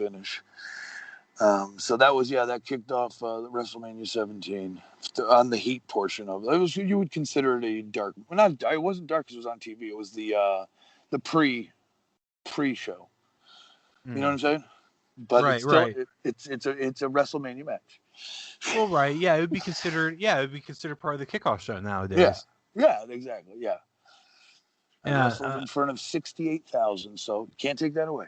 finish. So that kicked off WrestleMania 17 on the heat portion of it. You would consider it a dark. Well, not it wasn't dark because it was on TV. It was the pre-show. You know what I'm saying? But right, it's still right. it's a WrestleMania match. Well, right, yeah, it would be considered. Yeah, it would be considered part of the kickoff show nowadays. Yeah, exactly. Yeah. I wrestled Yeah. in front of 68,000, so can't take that away.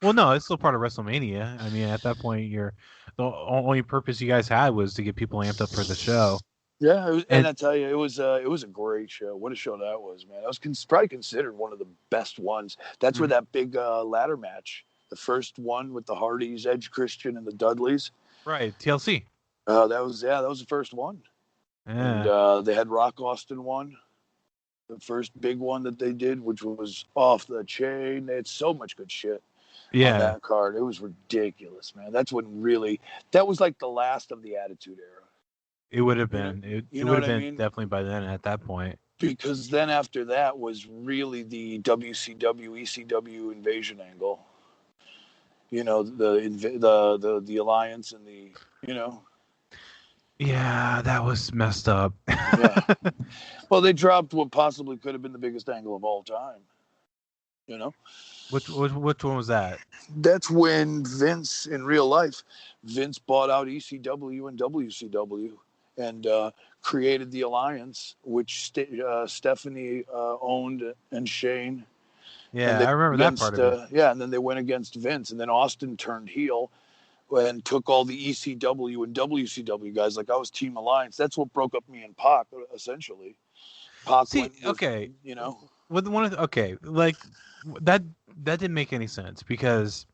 Well, no, it's still part of WrestleMania. I mean, at that point, the only purpose you guys had was to get people amped up for the show. Yeah, and I tell you, it was a great show. What a show that was, man! That was probably considered one of the best ones. That's where that big ladder match, the first one with the Hardys, Edge, Christian, and the Dudleys. Right, TLC. That was the first one. Yeah. And they had Rock Austin one, the first big one that they did, which was off the chain. They had so much good shit on that card. It was ridiculous, man. That was like the last of the Attitude Era. It would have been. It would have been definitely by then at that point. Because then after that was really the WCW, ECW invasion angle. You know, the alliance and the, you know. Yeah, that was messed up. Yeah. Well, they dropped what possibly could have been the biggest angle of all time. You know? Which one was that? That's when Vince, in real life, bought out ECW and WCW. And created the alliance, which Stephanie owned, and Shane. Yeah, I remember that part of it. Yeah, and then they went against Vince, and then Austin turned heel and took all the ECW and WCW guys. Like, I was Team Alliance. That's what broke up me and Pac, essentially. Pac you know. With like that didn't make any sense because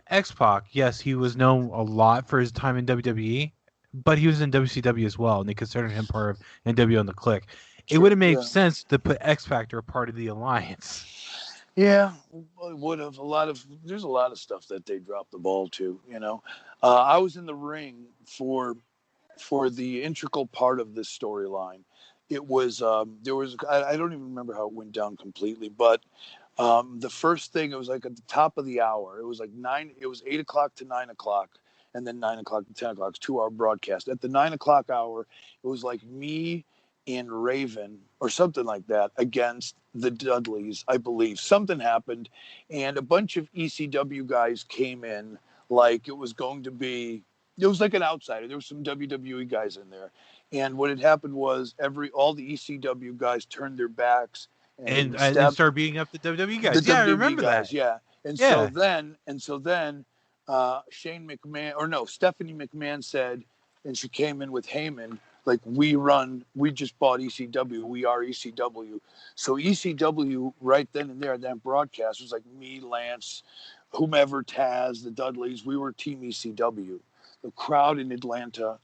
X-Pac, yes, he was known a lot for his time in WWE. But he was in WCW as well, and they considered him part of NWO and the Clique. It would have made sense to put X Factor part of the alliance. Yeah, it would have. There's a lot of stuff that they dropped the ball to. You know, I was in the ring for the integral part of this storyline. It was I don't even remember how it went down completely, but the first thing, it was like at the top of the hour. It was like 8 o'clock to 9 o'clock. And then 9 o'clock to 10 o'clock, 2-hour broadcast. At the 9 o'clock hour, it was like me and Raven or something like that against the Dudleys, I believe. Something happened, and a bunch of ECW guys came in like it was going to be. It was like an outsider. There were some WWE guys in there, and what had happened was all the ECW guys turned their backs and started beating up the WWE guys. I remember that. Yeah, so then. Shane McMahon, Stephanie McMahon said, and she came in with Heyman, like, we just bought ECW. We are ECW. So ECW right then and there, that broadcast was like me, Lance, whomever, Taz, the Dudleys, we were Team ECW. The crowd in Atlanta,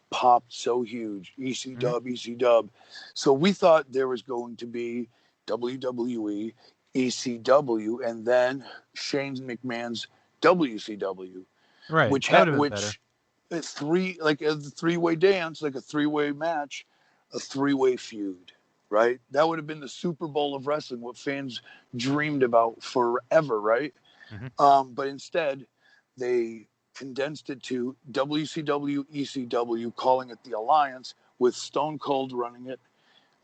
popped so huge. ECW. So we thought there was going to be WWE, ECW, and then Shane McMahon's WCW, right? Which a three-way dance, like a three-way match, a three-way feud, right? That would have been the Super Bowl of wrestling, what fans dreamed about forever, right? Mm-hmm. But instead, they condensed it to WCW, ECW, calling it the Alliance, with Stone Cold running it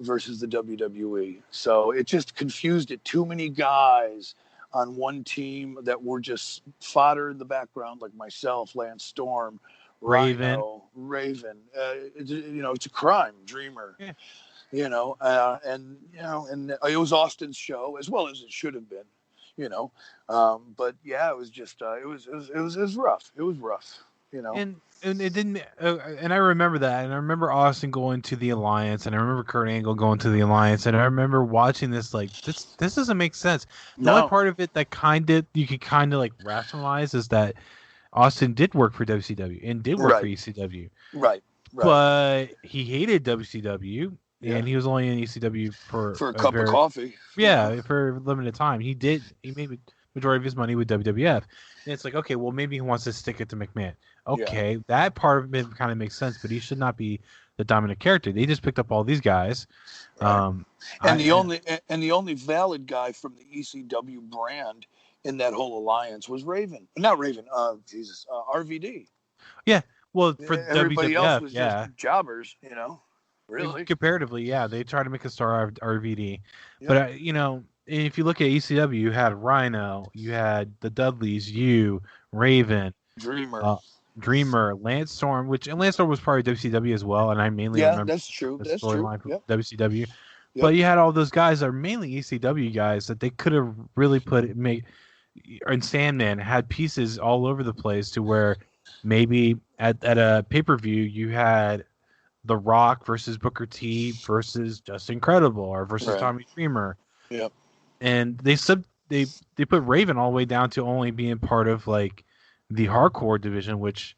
versus the WWE. So it just confused it. Too many guys on one team that were just fodder in the background, like myself, Lance Storm, Raven. It's a crime. Dreamer. Yeah. And it was Austin's show as well as it should have been. But yeah, it was just it was rough. It was rough. And it didn't. And I remember that, and I remember Austin going to the Alliance, and I remember Kurt Angle going to the Alliance, and I remember watching this like this doesn't make sense. The only part of it that you could kind of like rationalize is that Austin did work for WCW and did work for ECW, right? But he hated WCW, and he was only in ECW for a cup of coffee. Yeah, for a limited time. He made majority of his money with WWF. And it's like, okay, well, maybe he wants to stick it to McMahon. Okay, that part of it kind of makes sense, but he should not be the dominant character. They just picked up all these guys. Right. The only valid guy from the ECW brand in that whole alliance was Raven. Not Raven. RVD. Yeah. Well, for Everybody else WWF, was just yeah. jobbers. Really. Comparatively, yeah, they tried to make a star RVD, Yep. but if you look at ECW, you had Rhino, you had the Dudleys, you, Raven, Dreamer. Dreamer, Lance Storm, and Lance Storm was part of WCW as well, and I mainly Yeah, remember that's true. the That's true. storyline from Yep. WCW. Yep. But you had all those guys that are mainly ECW guys that they could have really and Sandman had pieces all over the place to where maybe at a pay-per-view you had The Rock versus Booker T versus Just Incredible or versus Tommy Dreamer. Yep. And they put Raven all the way down to only being part of like the hardcore division, which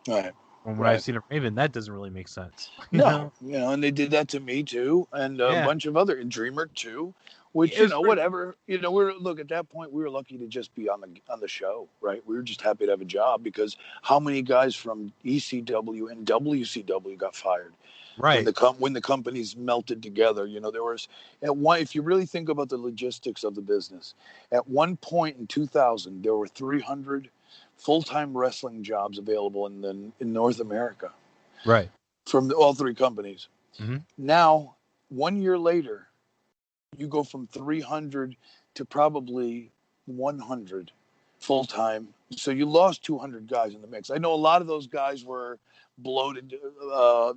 from what I've seen of Raven, that doesn't really make sense. No, and they did that to me too, and a bunch of other Dreamer too, which whatever. Look, at that point we were lucky to just be on the show, right? We were just happy to have a job because how many guys from ECW and WCW got fired? Right. When the companies melted together, there was if you really think about the logistics of the business, at one point in 2000 there were 300 full-time wrestling jobs available in North America. Right. From all three companies. Mm-hmm. Now, 1 year later, you go from 300 to probably 100 full-time. So you lost 200 guys in the mix. I know a lot of those guys were bloated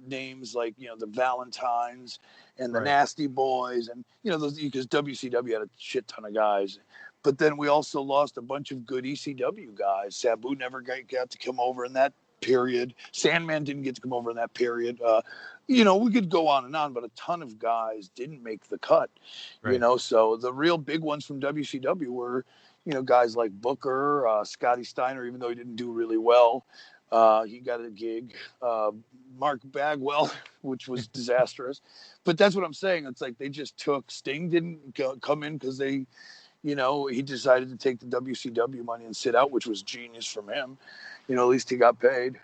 names like, the Valentines and the Nasty Boys and, those, because WCW had a shit ton of guys. But then we also lost a bunch of good ECW guys. Sabu never got to come over in that period. Sandman didn't get to come over in that period. We could go on and on, but a ton of guys didn't make the cut. So the real big ones from WCW were, guys like Booker, Scotty Steiner, even though he didn't do really well. He got a gig. Mark Bagwell, which was disastrous. But that's what I'm saying. It's like they just took Sting didn't come in because they, he decided to take the WCW money and sit out, which was genius from him. At least he got paid.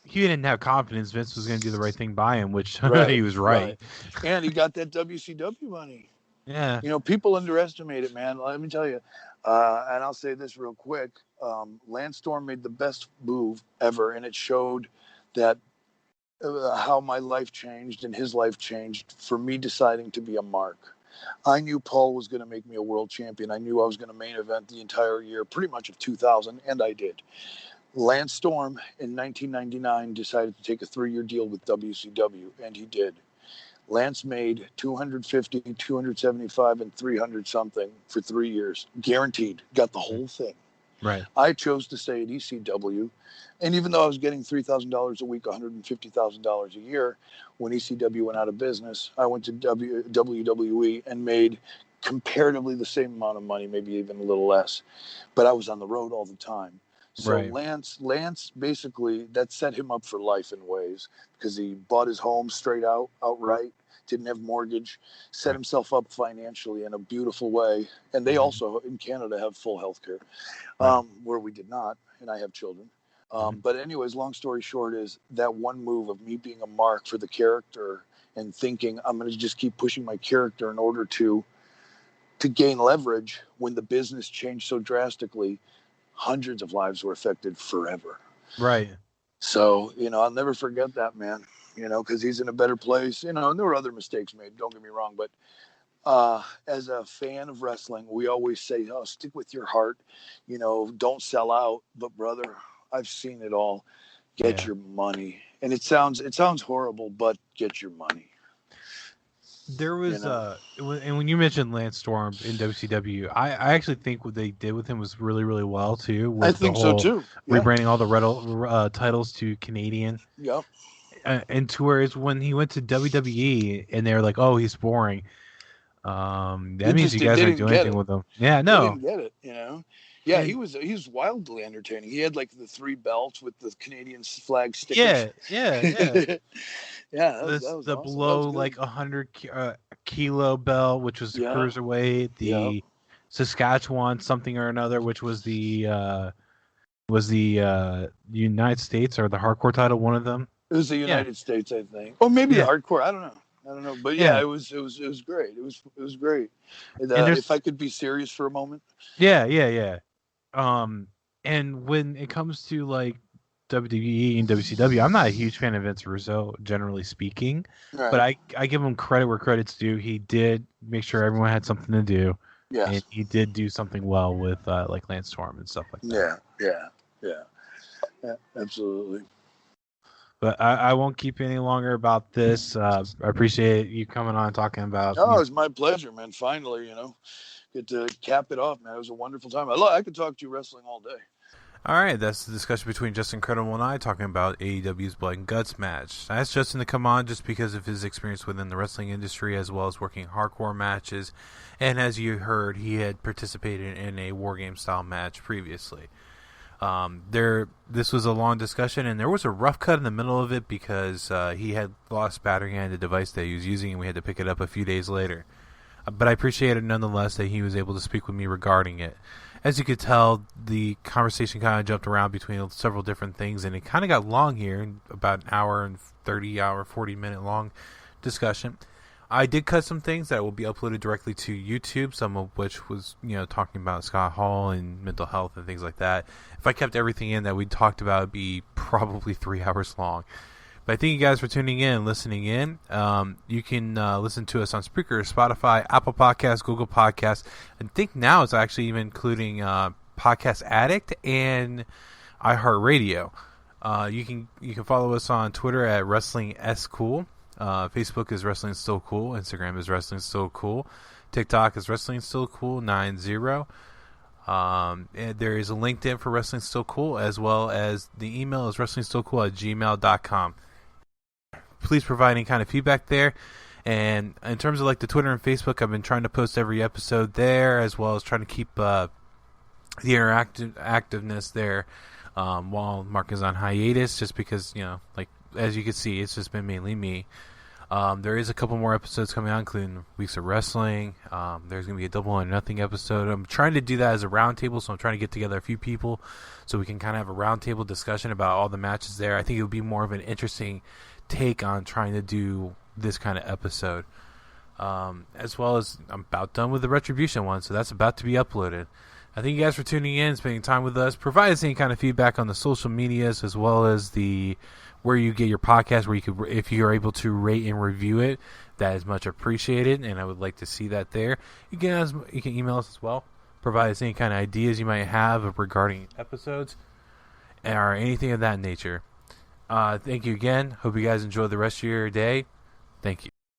He didn't have confidence Vince was going to do the right thing by him, which he was right. And he got that WCW money. Yeah. People underestimate it, man. Let me tell you. And I'll say this real quick. Lance Storm made the best move ever, and it showed that how my life changed and his life changed for me deciding to be a mark. I knew Paul was going to make me a world champion. I knew I was going to main event the entire year, pretty much of 2000, and I did. Lance Storm in 1999 decided to take a 3-year deal with WCW, and he did. Lance made 250, 275, and 300 something for 3 years, guaranteed. Got the whole thing. Right. I chose to stay at ECW, and even though I was getting $3,000 a week, $150,000 a year, when ECW went out of business, I went to WWE and made comparatively the same amount of money, maybe even a little less. But I was on the road all the time. So Lance basically, that set him up for life in ways because he bought his home outright, didn't have mortgage, set himself up financially in a beautiful way. And they also in Canada have full health care, where we did not, and I have children. But anyways, long story short is that one move of me being a mark for the character and thinking I'm going to just keep pushing my character in order to gain leverage when the business changed so drastically. Hundreds of lives were affected forever. Right. So, I'll never forget that, man, because he's in a better place, and there were other mistakes made, don't get me wrong. But as a fan of wrestling, we always say, stick with your heart, don't sell out. But brother, I've seen it all. Get your money. And it sounds horrible, but get your money. There was and when you mentioned Lance Storm in WCW, I actually think what they did with him was really, really well too. I think so too. Rebranding all the titles to Canadian. Yep. And to whereas when he went to WWE and they were like, "Oh, he's boring," that means you guys aren't doing anything with him. Yeah, no, they didn't get it. Yeah, he was wildly entertaining. He had like the 3 belts with the Canadian flag stickers. Yeah. Yeah, the awesome. below like 100 kilo belt, which was the cruiserweight, the Saskatchewan something or another, which was the United States or the hardcore title, one of them. It was the United States, I think, or maybe the hardcore. I don't know. don't know, but Yeah. it was great. It was great. And If I could be serious for a moment. yeah. And when it comes to like WWE and WCW, I'm not a huge fan of Vince Russo, generally speaking, but Right. I give him credit where credit's due. He did make sure everyone had something to do, and Yes. he did do something well with like Lance Storm and stuff like that. Yeah. Absolutely. But I won't keep you any longer about this. I appreciate you coming on and talking about. No, it was my pleasure, man. Finally, get to cap it off, man. It was a wonderful time. I could talk to you wrestling all day. All right, that's the discussion between Justin Credible and I talking about AEW's Blood and Guts match. I asked Justin to come on just because of his experience within the wrestling industry as well as working hardcore matches. And as you heard, he had participated in a War Game style match previously. This was a long discussion, and there was a rough cut in the middle of it because he had lost battery on the device that he was using, and we had to pick it up a few days later. But I appreciate it nonetheless that he was able to speak with me regarding it. As you could tell, the conversation kind of jumped around between several different things, and it kind of got long here, about an hour and 40-minute long discussion. I did cut some things that will be uploaded directly to YouTube, some of which was, talking about Scott Hall and mental health and things like that. If I kept everything in that we talked about, it would be probably 3 hours long. But I thank you guys for tuning in and listening in. You can listen to us on Spreaker, Spotify, Apple Podcasts, Google Podcasts. I think now it's actually even including Podcast Addict and iHeartRadio. You can follow us on Twitter at WrestlingSCool. Facebook is Wrestling Still Cool. Instagram is Wrestling Still Cool. TikTok is Wrestling Still Cool 90. And there is a LinkedIn for Wrestling Still Cool, as well as the email is wrestlingstillcool@gmail.com. Please provide any kind of feedback there. And in terms of like the Twitter and Facebook, I've been trying to post every episode there, as well as trying to keep the activeness there while Mark is on hiatus, just because, as you can see, it's just been mainly me. There is a couple more episodes coming out, including Weeks of Wrestling. There's going to be a Double or Nothing episode. I'm trying to do that as a roundtable, so I'm trying to get together a few people so we can kind of have a roundtable discussion about all the matches there. I think it would be more of an interesting take on trying to do this kind of episode. As well as I'm about done with the Retribution one, so that's about to be uploaded. I thank you guys for tuning in, spending time with us. Provide us any kind of feedback on the social medias, as well as where you get your podcast, where you could, if you are able to rate and review it, that is much appreciated, and I would like to see that there. You can email us as well. Provide us any kind of ideas you might have regarding episodes or anything of that nature. Thank you again. Hope you guys enjoy the rest of your day. Thank you.